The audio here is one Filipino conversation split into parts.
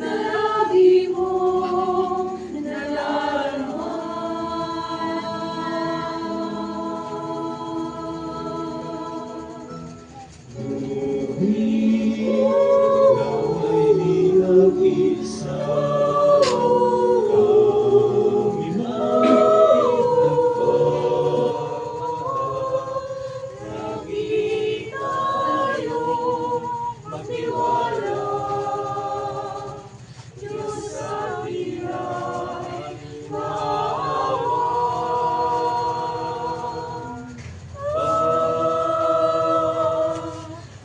Na lagi mong nararamdaman. Ikaw ay di nag-isa, kami magtagpo. Lagi tayong magtiwala, Diyos sa hirap maawa.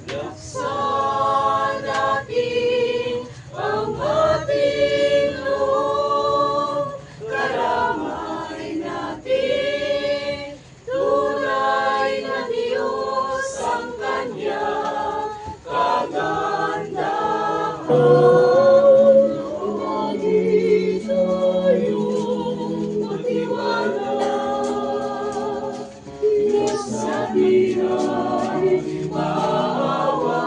Paglaksan natin ang ating loob, karamay natin, tunay na Diyos ang Kanyang kagandahan. Lagi tayong magtiwala, Diyos sa hirap maawa.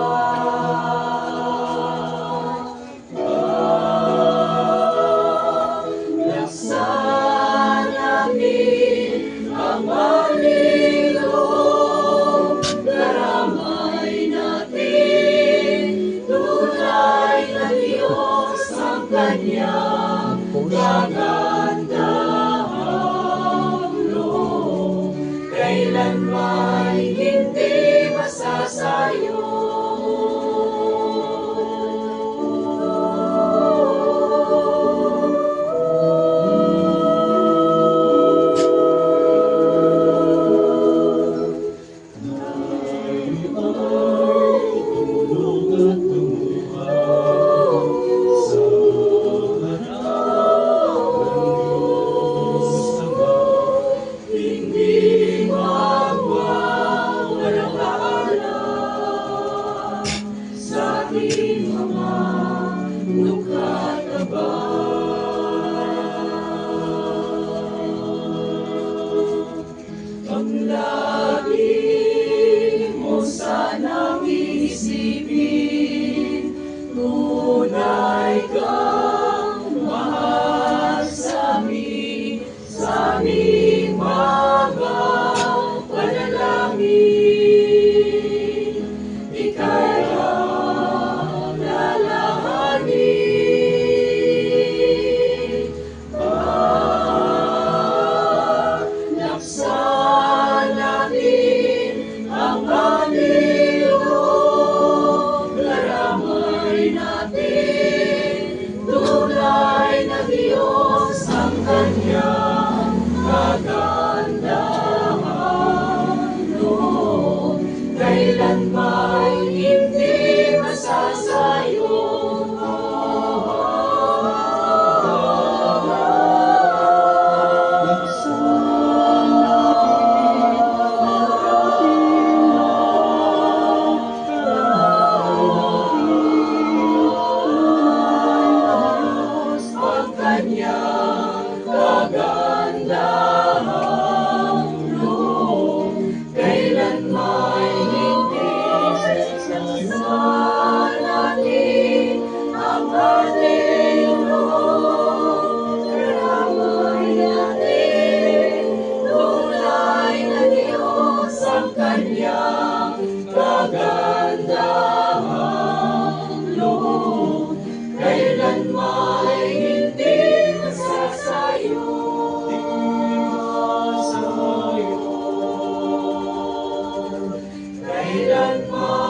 Paglaksan namin ang ating loob, karamay natin, tunay na Diyos ang Kanyang kagandahang loob, kailanman hindi masasayo. Ang lagi mo sanang iisipin, tunay kang mahal sa amin, sa aming mga panalangin. Ika'y ang lalahanin. Paglaksan natin ang ating loob, karamay natin, tunay na Diyos ang Kanyang kagandahan loob, kailanman hindi masasayo. Kanyang kagandahang loob, kailanman hindi sasananin ang ating loob, karamay natin, tunay na Diyos ang Kanyang kagandahang loob, kailanman hindi masasayo. Kailanman